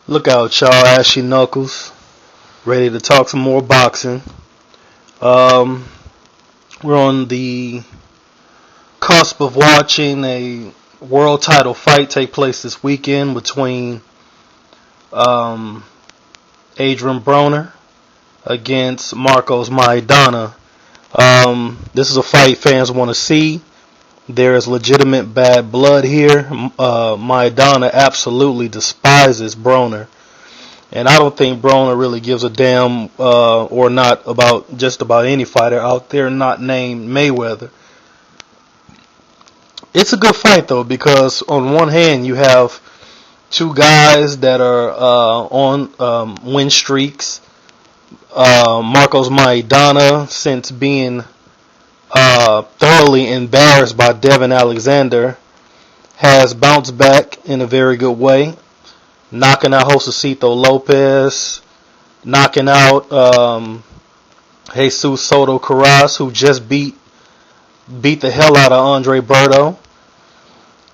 Look out, y'all. Ashy Knuckles. Ready to talk some more boxing. Um, we're on the cusp of watching a world title fight take place this weekend between um, Adrien Broner against Marcos Maidana. This is a fight fans want to see. There is legitimate bad blood here. Maidana absolutely despises Broner. And I don't think Broner really gives a damn or not about just about any fighter out there not named Mayweather. It's a good fight though, because on one hand you have two guys that are on win streaks. Marcos Maidana, since being thoroughly embarrassed by Devin Alexander, has bounced back in a very good way, knocking out Josecito Lopez, knocking out Jesus Soto Carras, who just beat the hell out of Andre Berto.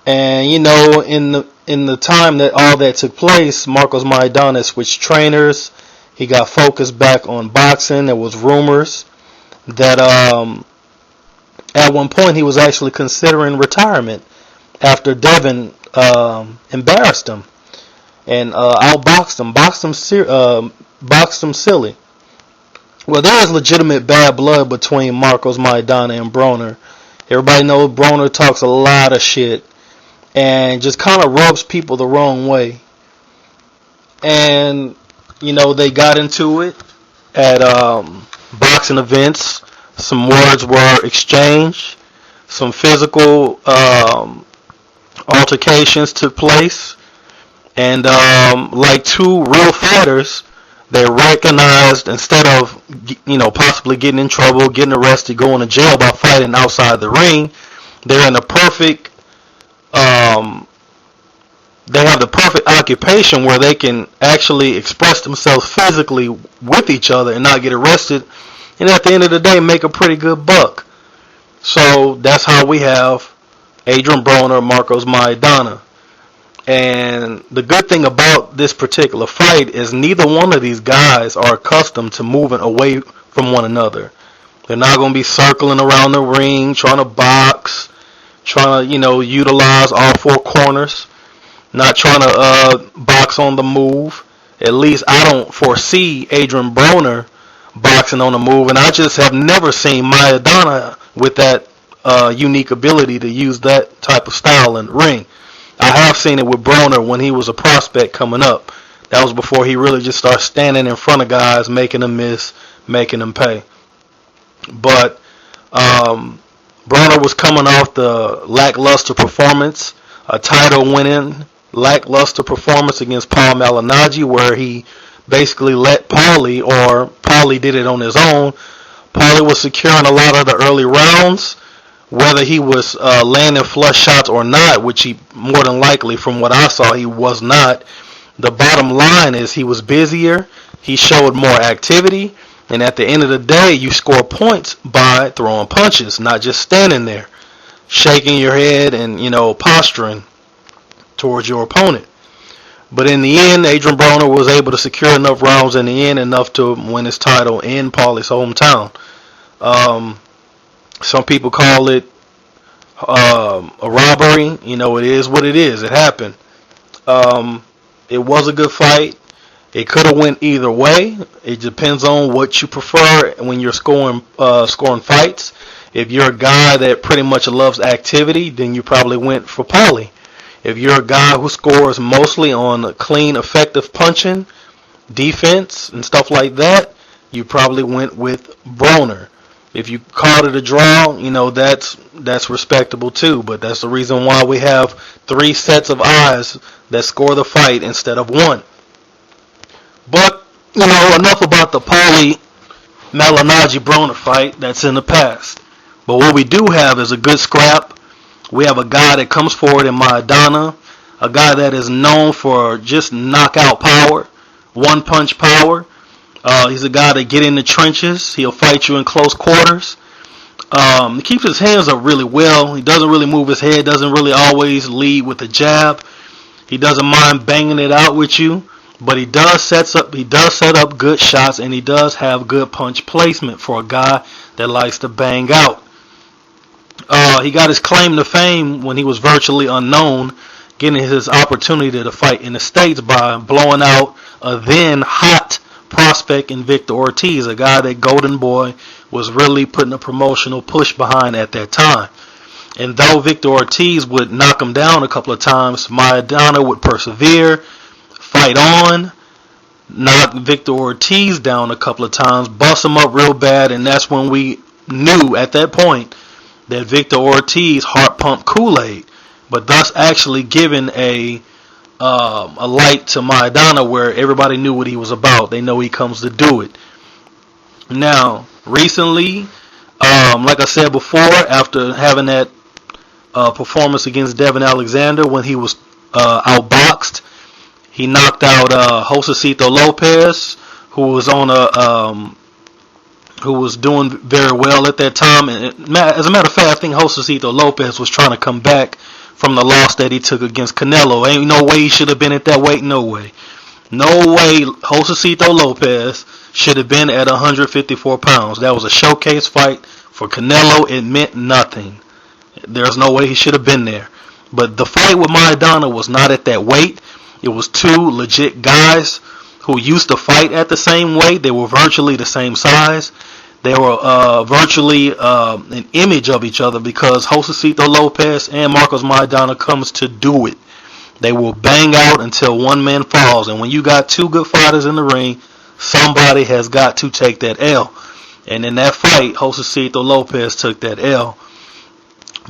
And in the time that all that took place, Marcos Maidana switched trainers. He got focused back on boxing. There was rumors that at one point he was actually considering retirement after Devin embarrassed him and outboxed him, boxed him silly. Well, there is legitimate bad blood between Marcos Maidana and Broner. Everybody knows Broner talks a lot of shit and just kind of rubs people the wrong way. And they got into it at boxing events. Some words were exchanged. Some physical altercations took place. And like two real fighters, they recognized, instead of possibly getting in trouble, getting arrested, going to jail by fighting outside the ring, they're in the perfect they have the perfect occupation where they can actually express themselves physically with each other and not get arrested, and at the end of the day make a pretty good buck. So that's how we have Adrien Broner, Marcos Maidana. And the good thing about this particular fight is neither one of these guys are accustomed to moving away from one another. They're not going to be circling around the ring, trying to box, trying to, utilize all four corners, not trying to box on the move. At least I don't foresee Adrien Broner boxing on the move, and I just have never seen Maidana with that unique ability to use that type of style in the ring. I have seen it with Broner when he was a prospect coming up. That was before he really just started standing in front of guys, making them miss, making them pay. But Broner was coming off the lackluster performance, a title-winning lackluster performance against Paul Malignaggi, where he basically let Paulie, or Paulie did it on his own. Paulie was securing a lot of the early rounds, whether he was landing flush shots or not, which he more than likely, from what I saw, he was not. The bottom line is he was busier, he showed more activity, and at the end of the day, you score points by throwing punches, not just standing there, shaking your head and, posturing towards your opponent. But in the end, Adrien Broner was able to secure enough rounds in the end, enough to win his title in Paulie's hometown. Some people call it a robbery. It is what it is. It happened. It was a good fight. It could have went either way. It depends on what you prefer when you're scoring fights. If you're a guy that pretty much loves activity, then you probably went for Paulie. If you're a guy who scores mostly on clean, effective punching, defense, and stuff like that, you probably went with Broner. If you called it a draw, that's respectable too. But that's the reason why we have three sets of eyes that score the fight instead of one. But, enough about the Paulie Malignaggi Broner fight. That's in the past. But what we do have is a good scrap. We have a guy that comes forward in Maidana, a guy that is known for just knockout power, one-punch power. He's a guy that get in the trenches. He'll fight you in close quarters. He keeps his hands up really well. He doesn't really move his head, doesn't really always lead with a jab. He doesn't mind banging it out with you. but he does set up good shots, and he does have good punch placement for a guy that likes to bang out. He got his claim to fame when he was virtually unknown, getting his opportunity to fight in the States by blowing out a then hot prospect in Victor Ortiz, a guy that Golden Boy was really putting a promotional push behind at that time. And though Victor Ortiz would knock him down a couple of times, Maidana would persevere, fight on, knock Victor Ortiz down a couple of times, bust him up real bad, and that's when we knew at that point that Victor Ortiz heart pumped Kool-Aid, but thus actually giving a light to Maidana where everybody knew what he was about. They know he comes to do it. Now, recently, like I said before, after having that performance against Devin Alexander when he was outboxed, he knocked out Josecito Lopez, who was doing very well at that time. And as a matter of fact, I think Josecito Lopez was trying to come back from the loss that he took against Canelo. Ain't no way he should have been at that weight. No way. No way Josecito Lopez should have been at 154 pounds. That was a showcase fight for Canelo. It meant nothing. There's no way he should have been there. But the fight with Maidana was not at that weight. It was two legit guys who used to fight at the same weight. They were virtually the same size. They were virtually an image of each other because Josecito Lopez and Marcos Maidana comes to do it. They will bang out until one man falls. And when you got two good fighters in the ring, somebody has got to take that L. And in that fight, Josecito Lopez took that L.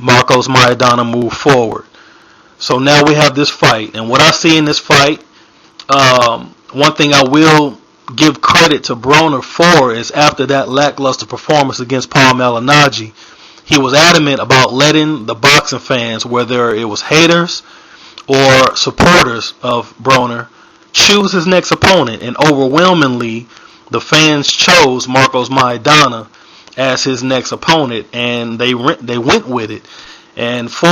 Marcos Maidana moved forward. So now we have this fight. And what I see in this fight, one thing I will give credit to Broner for is after that lackluster performance against Paul Malignaggi, he was adamant about letting the boxing fans, whether it was haters or supporters of Broner, choose his next opponent. And overwhelmingly, the fans chose Marcos Maidana as his next opponent, and they went with it. And for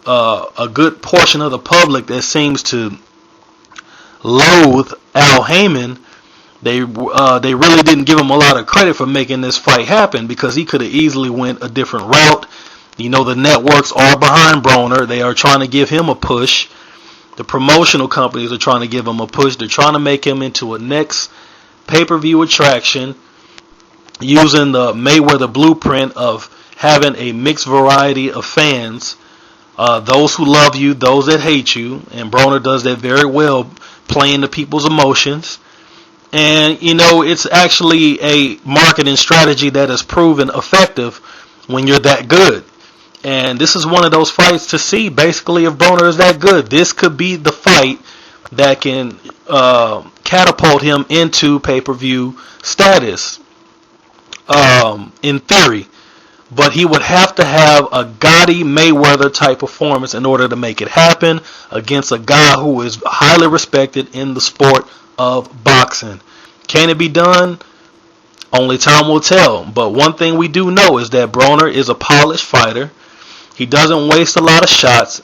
a good portion of the public that seems to loathe Al Heyman, they really didn't give him a lot of credit for making this fight happen because he could have easily went a different route. The networks are behind Broner. They are trying to give him a push. The promotional companies are trying to give him a push. They're trying to make him into a next pay-per-view attraction using the Mayweather blueprint of having a mixed variety of fans. Those who love you, those that hate you. And Broner does that very well, playing to people's emotions. And, it's actually a marketing strategy that has proven effective when you're that good. And this is one of those fights to see, basically, if Broner is that good. This could be the fight that can catapult him into pay-per-view status, in theory. But he would have to have a gaudy Mayweather type performance in order to make it happen against a guy who is highly respected in the sport of boxing. Can it be done? Only time will tell. But one thing we do know is that Broner is a polished fighter. He doesn't waste a lot of shots.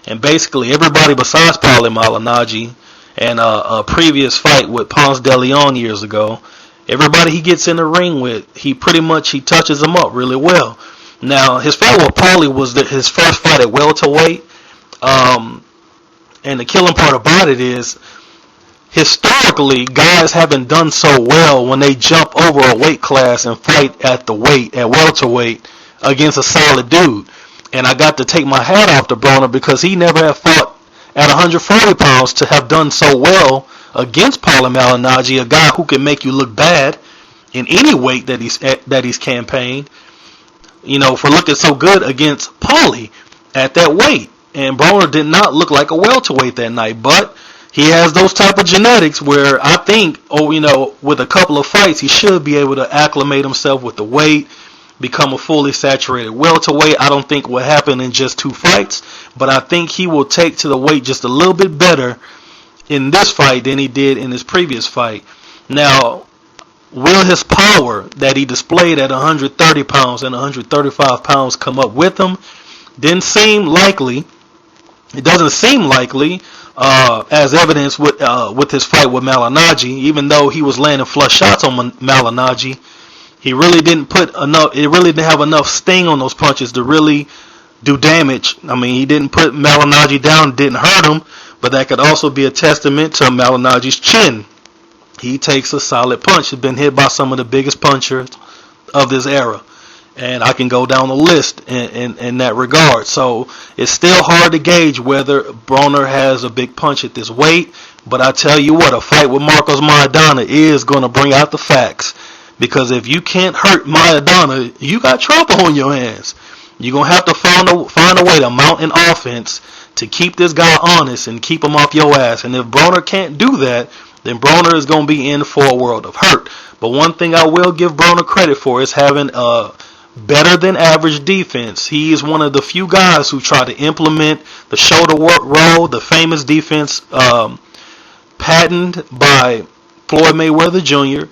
And basically everybody besides Paulie Malignaggi and a previous fight with Ponce de Leon years ago, everybody he gets in the ring with, he touches them up really well. Now, his fight with Paulie was his first fight at welterweight. And the killing part about it is, historically, guys haven't done so well when they jump over a weight class and fight at welterweight, against a solid dude. And I got to take my hat off to Broner because he never had fought at 140 pounds to have done so well against Paulie Malignaggi, a guy who can make you look bad in any weight that he's campaigned. For looking so good against Paulie at that weight. And Broner did not look like a welterweight that night, but he has those type of genetics where I think, with a couple of fights, he should be able to acclimate himself with the weight, become a fully saturated welterweight. I don't think will happen in just 2 fights, but I think he will take to the weight just a little bit better in this fight than he did in his previous fight. Now, will his power that he displayed at 130 pounds and 135 pounds come up with him? Didn't seem likely. It doesn't seem likely, as evidence with his fight with Malignaggi. Even though he was landing flush shots on Malignaggi, he really didn't put enough. It really didn't have enough sting on those punches to really do damage. I mean, he didn't put Malignaggi down, didn't hurt him, but that could also be a testament to Malignaggi's chin. He takes a solid punch. He's been hit by some of the biggest punchers of this era. And I can go down the list in that regard. So it's still hard to gauge whether Broner has a big punch at this weight. But I tell you what, a fight with Marcos Maidana is going to bring out the facts. Because if you can't hurt Maidana, you got trouble on your hands. You're going to have to find a way to mount an offense to keep this guy honest and keep him off your ass. And if Broner can't do that, then Broner is going to be in for a world of hurt. But one thing I will give Broner credit for is having a better than average defense. He is one of the few guys who try to implement the shoulder roll, the famous defense patented by Floyd Mayweather Jr.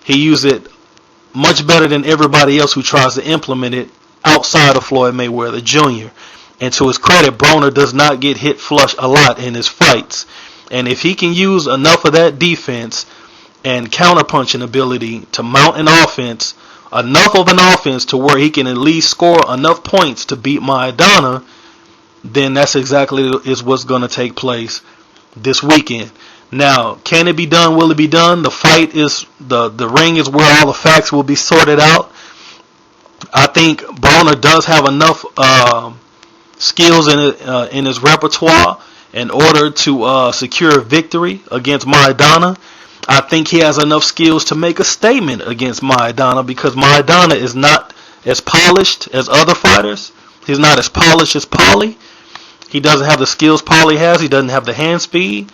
He used it much better than everybody else who tries to implement it outside of Floyd Mayweather Jr. And to his credit, Broner does not get hit flush a lot in his fights. And if he can use enough of that defense and counterpunching ability to mount an offense, enough of an offense to where he can at least score enough points to beat Maidana, then that's exactly is what's going to take place this weekend. Now, can it be done? Will it be done? The fight is the ring is where all the facts will be sorted out. I think Broner does have enough skills in his repertoire in order to secure a victory against Maidana. I think he has enough skills to make a statement against Maidana because Maidana is not as polished as other fighters. He's not as polished as Paulie. He doesn't have the skills Paulie has. He doesn't have the hand speed.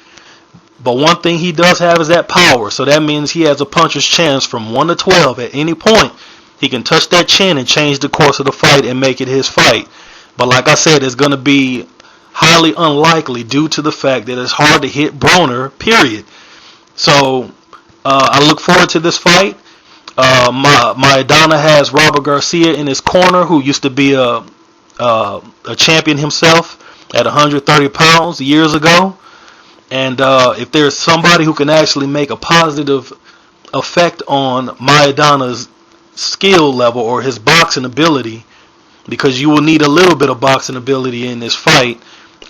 But one thing he does have is that power. So that means he has a puncher's chance from 1 to 12 at any point. He can touch that chin and change the course of the fight and make it his fight. But like I said, it's going to be highly unlikely due to the fact that it's hard to hit Broner, period. So I look forward to this fight. Maidana has Robert Garcia in his corner, who used to be a champion himself at 130 pounds years ago. And if there's somebody who can actually make a positive effect on Maidana's skill level or his boxing ability, because you will need a little bit of boxing ability in this fight,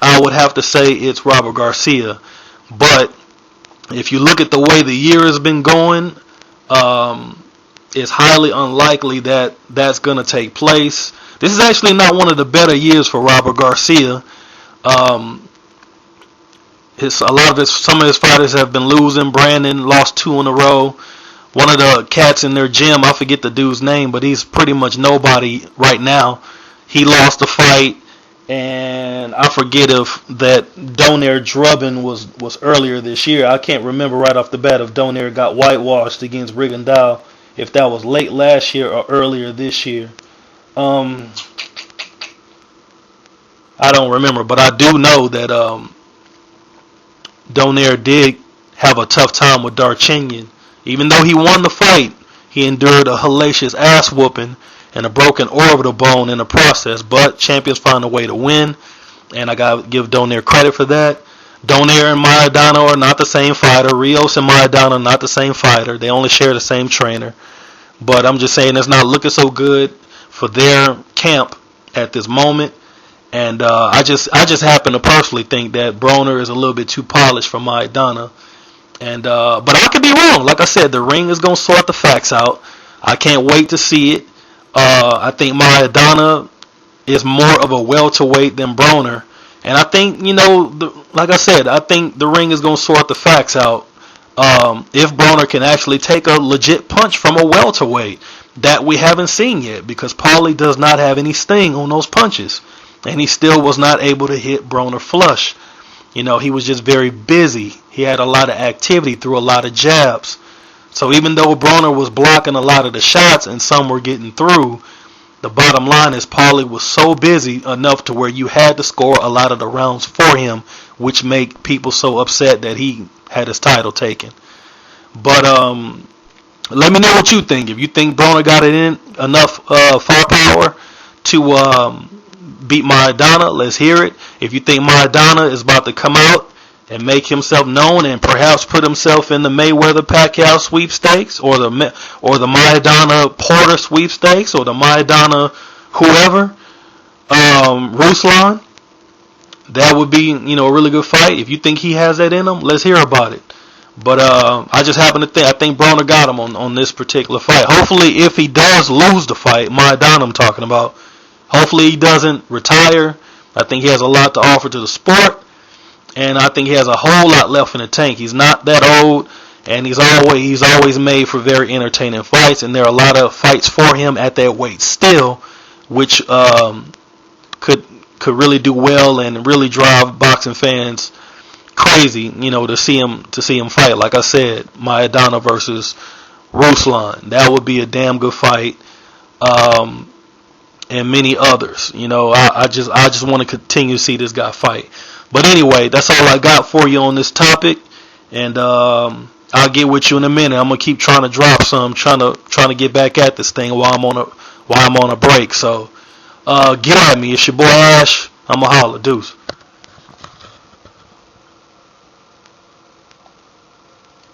I would have to say it's Robert Garcia. But if you look at the way the year has been going, it's highly unlikely that that's going to take place. This is actually not one of the better years for Robert Garcia. Some of his fighters have been losing. Brandon lost 2 in a row. One of the cats in their gym, I forget the dude's name, but he's pretty much nobody right now. He lost a fight. And I forget if that Donaire drubbing was earlier this year. I can't remember right off the bat if Donaire got whitewashed against Rigondeaux, if that was late last year or earlier this year. I don't remember, but I do know that Donaire did have a tough time with Darchinyan. Even though he won the fight, he endured a hellacious ass whooping and a broken orbital bone in the process. But champions find a way to win, and I gotta give Donaire credit for that. Donaire and Maidana are not the same fighter. Rios and Maidana are not the same fighter. They only share the same trainer. But I'm just saying it's not looking so good for their camp at this moment. And I just happen to personally think that Broner is a little bit too polished for Maidana. And but I could be wrong. Like I said, the ring is gonna sort the facts out. I can't wait to see it. I think Maidana is more of a welterweight than Broner. And I think, like I said, I think the ring is going to sort the facts out. If Broner can actually take a legit punch from a welterweight that we haven't seen yet, because Paulie does not have any sting on those punches. And he still was not able to hit Broner flush. He was just very busy. He had a lot of activity, threw a lot of jabs. So even though Broner was blocking a lot of the shots and some were getting through, the bottom line is Paulie was so busy enough to where you had to score a lot of the rounds for him, which make people so upset that he had his title taken. But let me know what you think. If you think Broner got it in enough firepower to beat Maidana, let's hear it. If you think Maidana is about to come out and make himself known and perhaps put himself in the Mayweather-Pacquiao sweepstakes or the Maidana-Porter sweepstakes or the Maidana whoever, Ruslan, that would be, a really good fight. If you think he has that in him, let's hear about it. But I just happen to think, I think Broner got him on this particular fight. Hopefully, if he does lose the fight, Maidana I'm talking about, hopefully he doesn't retire. I think he has a lot to offer to the sport, and I think he has a whole lot left in the tank. He's not that old, and he's always made for very entertaining fights, and there are a lot of fights for him at that weight still, which could really do well and really drive boxing fans crazy, to see him fight. Like I said, Maidana versus Ruslan, that would be a damn good fight, and many others. I just want to continue to see this guy fight. But anyway, that's all I got for you on this topic, and I'll get with you in a minute. I'm gonna keep trying to drop some, trying to get back at this thing while I'm on a break. So get at me. It's your boy Ash. I'ma holla. Deuce.